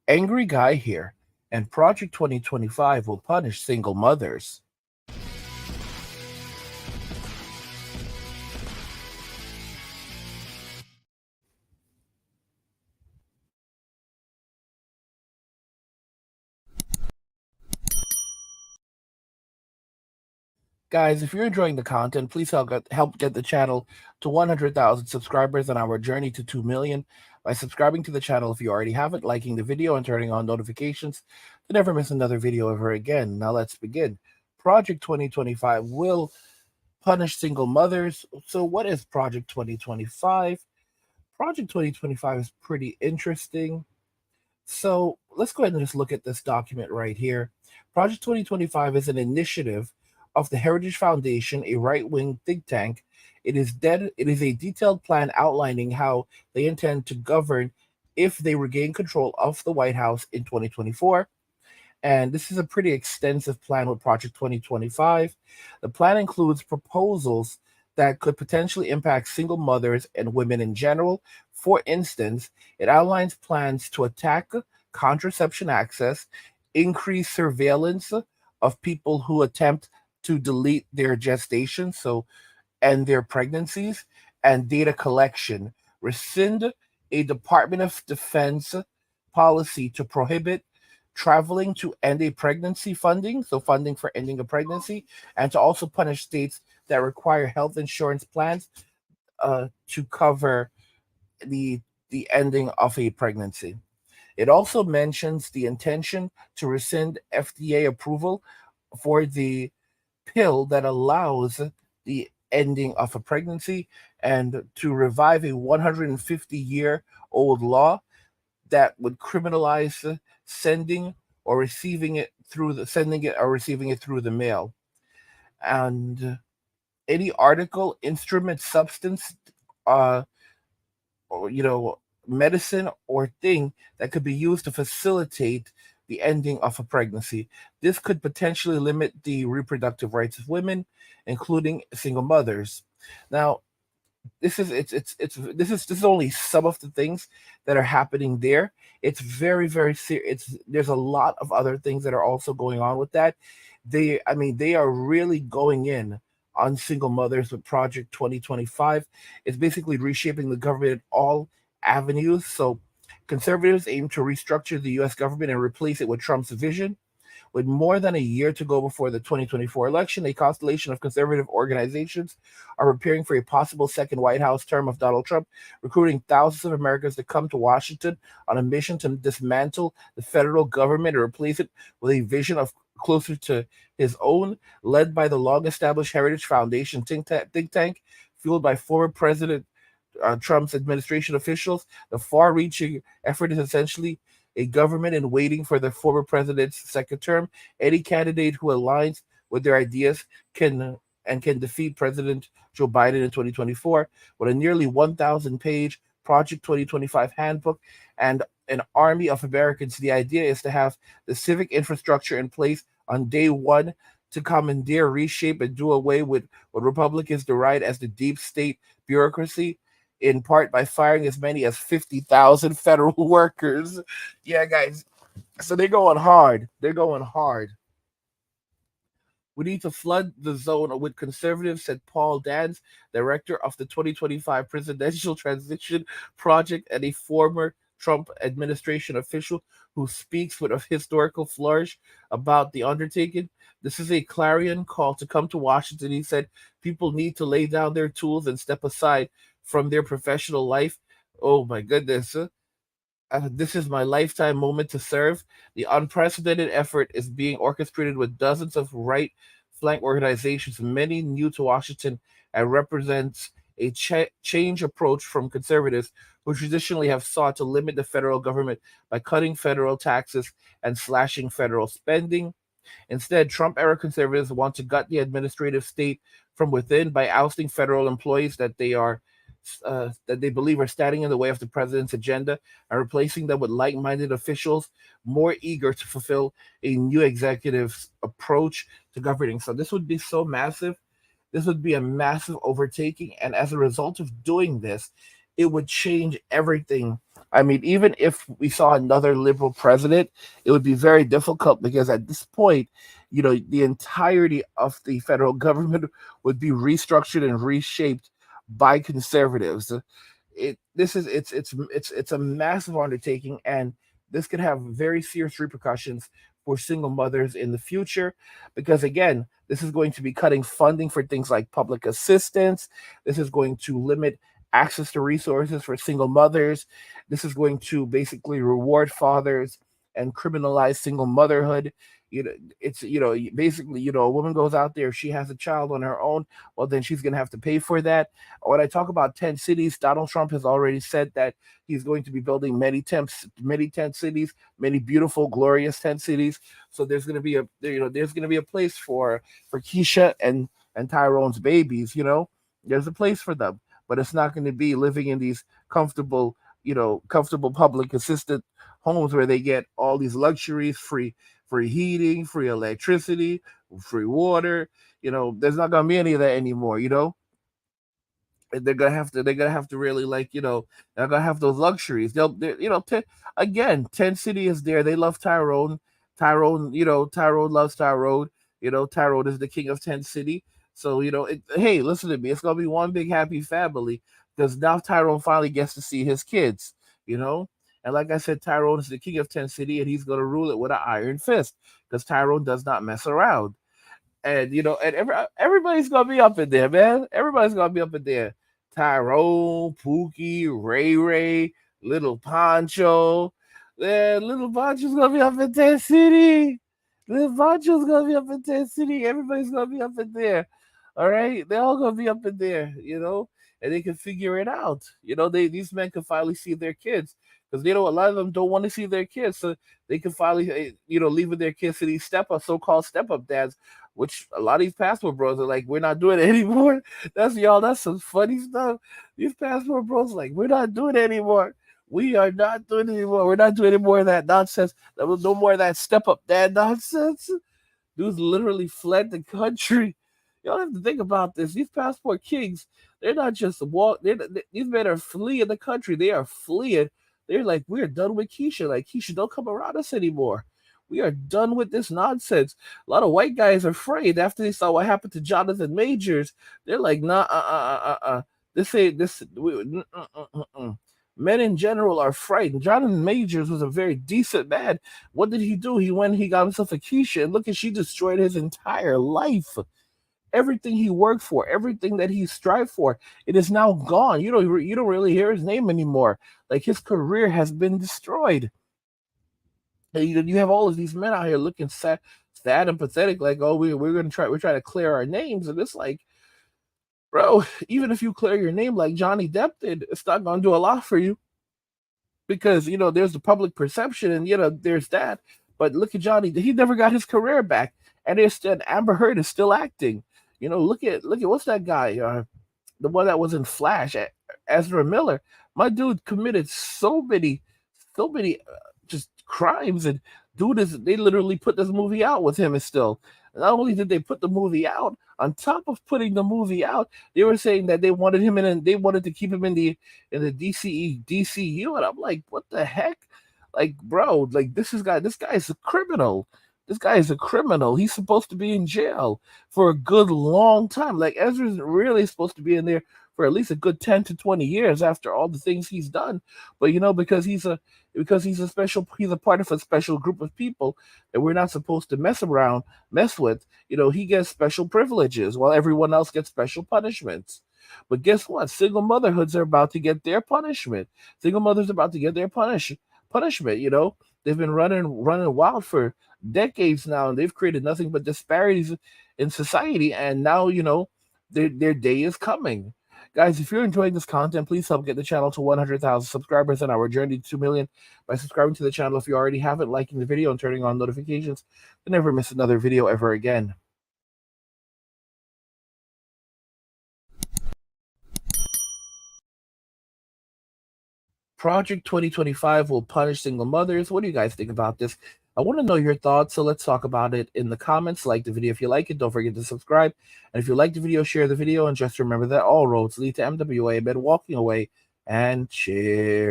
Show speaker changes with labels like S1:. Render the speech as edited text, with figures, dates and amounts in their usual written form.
S1: Angry guy here, and Project 2025 will punish single mothers. Guys, if you're enjoying the content, please help get the channel to 100,000 subscribers on our journey to 2 million by subscribing to the channel if you already haven't, liking the video, and turning on notifications to never miss another video ever again. Now let's begin. Project 2025 will punish single mothers. So what is Project 2025? Project 2025 is pretty interesting. So let's go ahead and just look at this document right here. Project 2025 is an initiative of the Heritage Foundation, a right-wing think tank. It is a detailed plan outlining how they intend to govern if they regain control of the White House in 2024. And this is a pretty extensive plan with Project 2025. The plan includes proposals that could potentially impact single mothers and women in general. For instance, it outlines plans to attack contraception access, increase surveillance of people who attempt to delete their gestation, so end their pregnancies, and data collection, rescind a Department of Defense policy to prohibit traveling to end a pregnancy funding, so funding for ending a pregnancy, and to also punish states that require health insurance plans to cover the the ending of a pregnancy. It also mentions the intention to rescind FDA approval for the pill that allows the ending of a pregnancy and to revive a 150-year-old law that would criminalize sending or receiving it through the sending it or receiving it through the mail. And any article, instrument, substance, uh, or medicine or thing that could be used to facilitate the ending of a pregnancy. This could potentially limit the reproductive rights of women, including single mothers. Now, this is this is only some of the things that are happening there. It's very serious. It's There's a lot of other things that are also going on with that. They are really going in on single mothers with Project 2025. It's basically reshaping the government in all avenues. So conservatives aim to restructure the US government and replace it with Trump's vision. With more than a year to go before the 2024 election, a constellation of conservative organizations are preparing for a possible second White House term of Donald Trump, recruiting thousands of Americans to come to Washington on a mission to dismantle the federal government and replace it with a vision of closer to his own, led by the long established Heritage Foundation think tank, fueled by former President Trump's administration officials. The far reaching effort is essentially a government in waiting for the former president's second term. Any candidate who aligns with their ideas can defeat President Joe Biden in 2024 with a nearly 1,000-page Project 2025 handbook and an army of Americans. The idea is to have the civic infrastructure in place on day one to commandeer, reshape, and do away with what Republicans deride as the deep state bureaucracy, in part by firing as many as 50,000 federal workers. Yeah, guys. So they're going hard. They're going hard. We need to flood the zone with conservatives, said Paul Dans, director of the 2025 Presidential Transition Project and a former Trump administration official who speaks with a historical flourish about the undertaking. This is a clarion call to come to Washington. He said people need to lay down their tools and step aside from their professional life. Oh my goodness. This is my lifetime moment to serve. The unprecedented effort is being orchestrated with dozens of right flank organizations, many new to Washington, and represents a change approach from conservatives who traditionally have sought to limit the federal government by cutting federal taxes and slashing federal spending. Instead, Trump era conservatives want to gut the administrative state from within by ousting federal employees that they believe are standing in the way of the president's agenda and replacing them with like-minded officials more eager to fulfill a new executive's approach to governing. So this would be so massive. This would be a massive overtaking, and as a result of doing this, it would change everything I mean, even if we saw another liberal president, it would be very difficult because at this point, the entirety of the federal government would be restructured and reshaped by conservatives. It's a massive undertaking, and this could have very serious repercussions for single mothers in the future, because again, this is going to be cutting funding for things like public assistance. This is going to limit access to resources for single mothers. This is going to basically reward fathers and criminalize single motherhood. It's basically, a woman goes out there, if she has a child on her own, well, then she's going to have to pay for that. When I talk about 10 cities, Donald Trump has already said that he's going to be building many tent cities, many beautiful, glorious tent cities. So there's going to be there's going to be a place for Keisha and Tyrone's babies. There's a place for them, but it's not going to be living in these comfortable public assisted homes where they get all these luxuries, free heating, free electricity, free water. There's not gonna be any of that anymore. They're gonna have to really, they're gonna have those luxuries. Again, 10 City is there. They love Tyrone. Tyrone loves Tyrone. Tyrone is the king of 10 City. So hey, listen to me. It's gonna be one big happy family because now Tyrone finally gets to see his kids. You know, and like I said, Tyrone is the king of 10 City, and he's gonna rule it with an iron fist because Tyrone does not mess around. And everybody's gonna be up in there, man. Everybody's gonna be up in there. Tyrone, Pookie, Ray Ray, Little Poncho. Yeah, Little Poncho's gonna be up in Tent City. Little Poncho's gonna be up in Tent City. Everybody's gonna be up in there. All right, they're all gonna be up in there, and they can figure it out. These men can finally see their kids because a lot of them don't want to see their kids, so they can finally, leaving their kids to these so-called step-up dads, which a lot of these passport bros are like, we're not doing it anymore. That's some funny stuff. These passport bros are like, we're not doing it anymore. We are not doing it anymore. We're not doing any more of that nonsense. There was no more of that step up dad nonsense. Dudes literally fled the country. Y'all have to think about this. These passport kings, they're not just these men are fleeing the country. They are fleeing. They're like, we're done with Keisha. Like, Keisha, don't come around us anymore. We are done with this nonsense. A lot of white guys are afraid after they saw what happened to Jonathan Majors. They're like, nah, This ain't this. Men in general are frightened. Jonathan Majors was a very decent man. What did he do? He got himself a Keisha, and look, she destroyed his entire life. Everything he worked for, everything that he strived for, it is now gone. You don't really hear his name anymore. Like, his career has been destroyed. And you have all of these men out here looking sad and pathetic, like, oh, we're trying to clear our names, and it's like, bro, even if you clear your name like Johnny Depp did, it's not gonna do a lot for you because there's the public perception, and there's that. But look at Johnny; he never got his career back, and instead Amber Heard is still acting. Look at what's that guy? The one that was in Flash, Ezra Miller. My dude committed so many just crimes, and they literally put this movie out with him, and still. Not only did they put the movie out, on top of putting the movie out, they were saying that they wanted him in, and they wanted to keep him in the DCU, and I'm like, what the heck? Like, bro, like this guy is a criminal. This guy is a criminal. He's supposed to be in jail for a good long time. Like, Ezra's really supposed to be in there for at least a good 10 to 20 years after all the things he's done. But because he's a part of a special group of people that we're not supposed to mess with, he gets special privileges while everyone else gets special punishments. But guess what? Single motherhoods are about to get their punishment. Single mothers are about to get their punishment. They've been running wild for decades now, and they've created nothing but disparities in society. And now, their day is coming. Guys, if you're enjoying this content, please help get the channel to 100,000 subscribers and our journey to 2 million by subscribing to the channel if you already haven't, liking the video, and turning on notifications to never miss another video ever again. Project 2025 will punish single mothers. What do you guys think about this? I want to know your thoughts, so let's talk about it in the comments. Like the video if you like it. Don't forget to subscribe. And if you like the video, share the video. And just remember that all roads lead to MWA. Been walking away, and cheers.